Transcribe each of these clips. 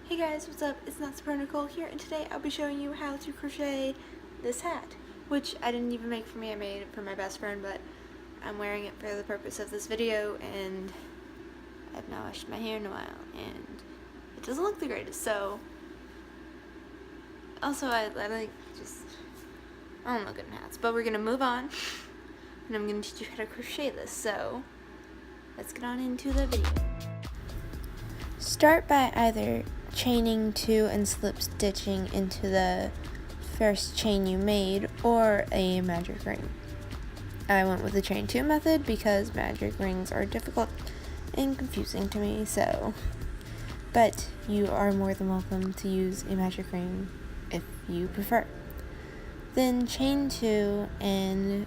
Hey guys, what's up? It's Not Super Nicole here, and today I'll be showing you how to crochet this hat, which I didn't even make for me. I made it for my best friend, but I'm wearing it for the purpose of this video, and I've not washed my hair in a while, and it doesn't look the greatest, so also I like I don't know good in hats, but we're gonna move on, and I'm gonna teach you how to crochet this, so let's get on into the video. Start by either chaining 2 and slip stitching into the first chain you made, or a magic ring. I went with the chain 2 method because magic rings are difficult and confusing to me, but you are more than welcome to use a magic ring if you prefer. Then chain 2 and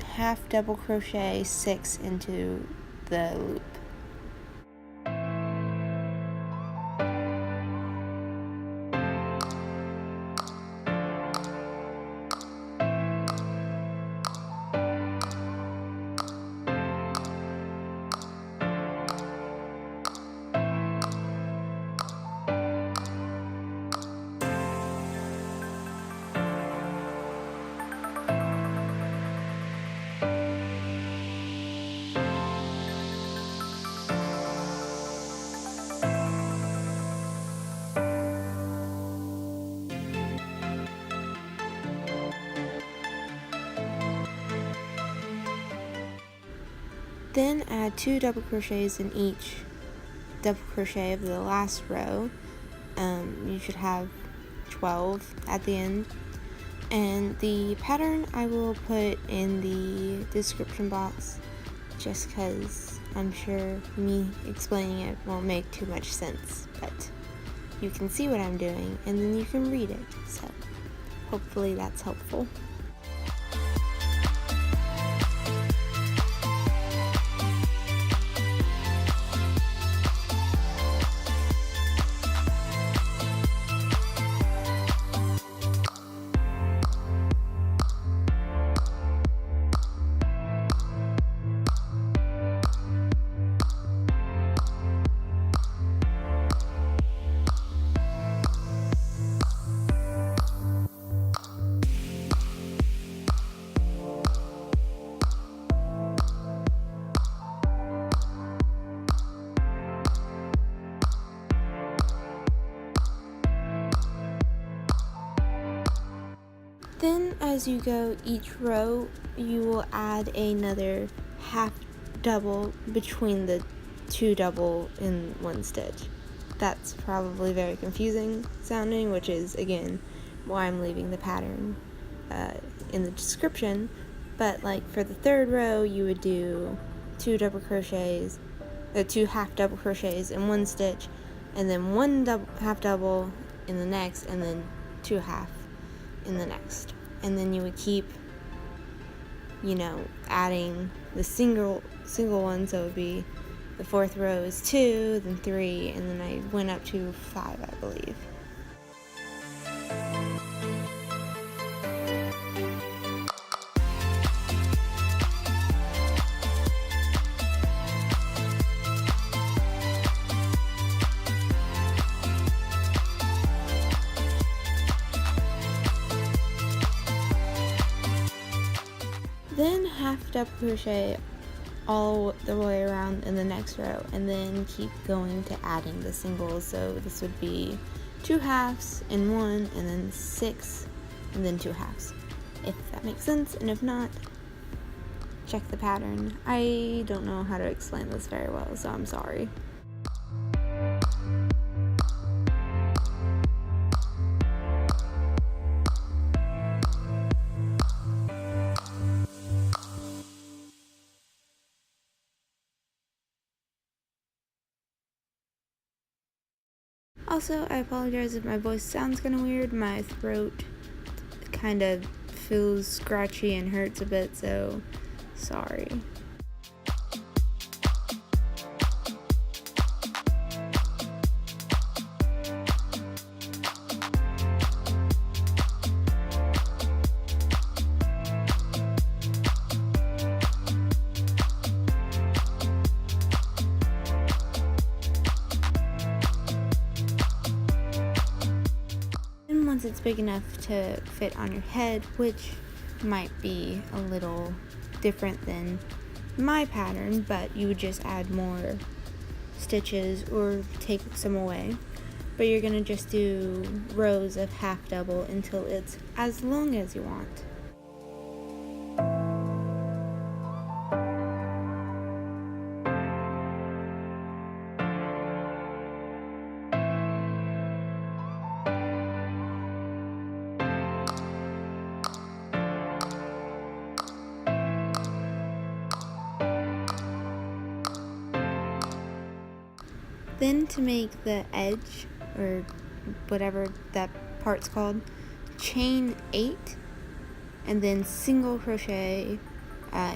half double crochet 6 into the loop. Then add 2 double crochets in each double crochet of the last row. You should have 12 at the end. And the pattern I will put in the description box, just because I'm sure me explaining it won't make too much sense, but you can see what I'm doing and then you can read it, so hopefully that's helpful. Then as you go each row, you will add another half double between the 2 double in 1 stitch. That's probably very confusing sounding, which is again why I'm leaving the pattern in the description. But like for the 3rd row, you would do 2 double crochets, 2 half double crochets in 1 stitch, and then 1 half double in the next, and then 2 half in the next. And then you would keep, adding the single one, so it would be the 4th row is 2, then 3, and then I went up to 5, I believe. Then half double crochet all the way around in the next row, and then keep going to adding the singles. So this would be 2 halves in 1, and then 6, and then 2 halves, if that makes sense. And if not, check the pattern. I don't know how to explain this very well, so I'm sorry. Also, I apologize if my voice sounds kind of weird. My throat kind of feels scratchy and hurts a bit, so sorry. once it's big enough to fit on your head, which might be a little different than my pattern, but you would just add more stitches or take some away. But you're going to just do rows of half double until it's as long as you want. Then to make the edge, or whatever that part's called, chain 8 and then single crochet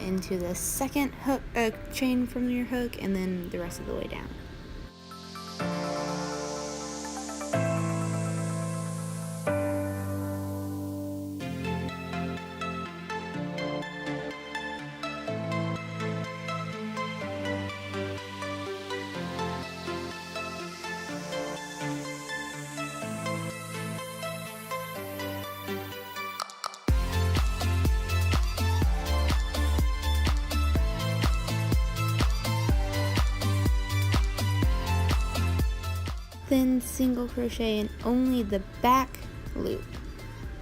into the second hook chain from your hook, and then the rest of the way down. Then single crochet in only the back loop,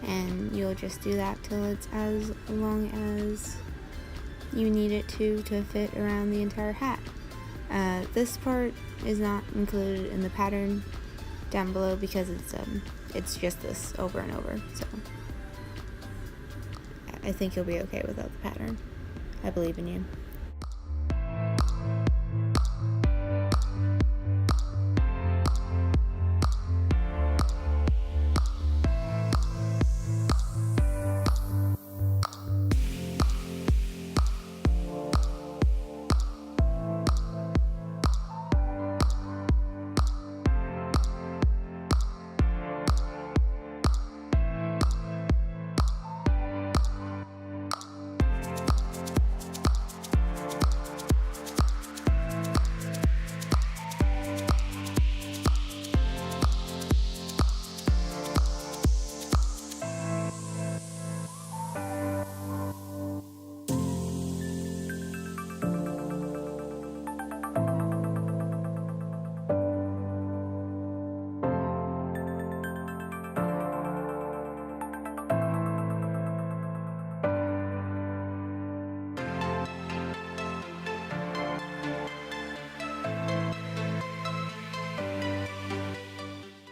and you'll just do that till it's as long as you need it to fit around the entire hat. This part is not included in the pattern down below because it's just this over and over, so I think you'll be okay without the pattern. I believe in you.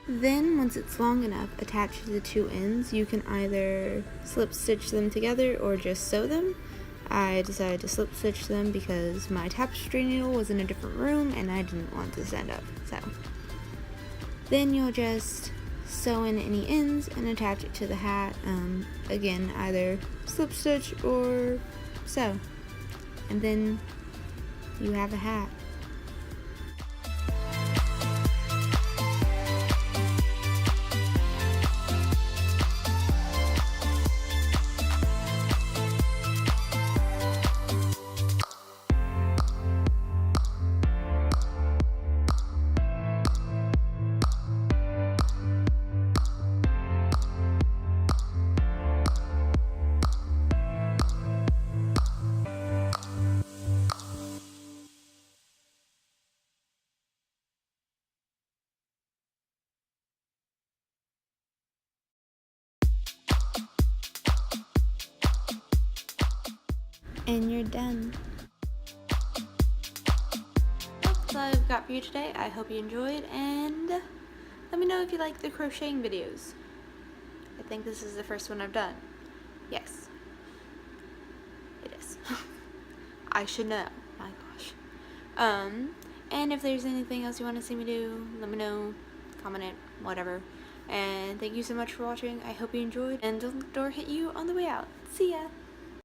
Then, once it's long enough, attached to the two ends, you can either slip stitch them together or just sew them. I decided to slip stitch them because my tapestry needle was in a different room and I didn't want to stand up, so. Then you'll just sew in any ends and attach it to the hat. Again, either slip stitch or sew. And then you have a hat. And you're done. That's all I've got for you today. I hope you enjoyed, and let me know if you like the crocheting videos. I think this is the first one I've done. Yes, it is. I should know. My gosh. And if there's anything else you want to see me do, let me know. Comment it, whatever. And thank you so much for watching. I hope you enjoyed, and don't let the door hit you on the way out. See ya.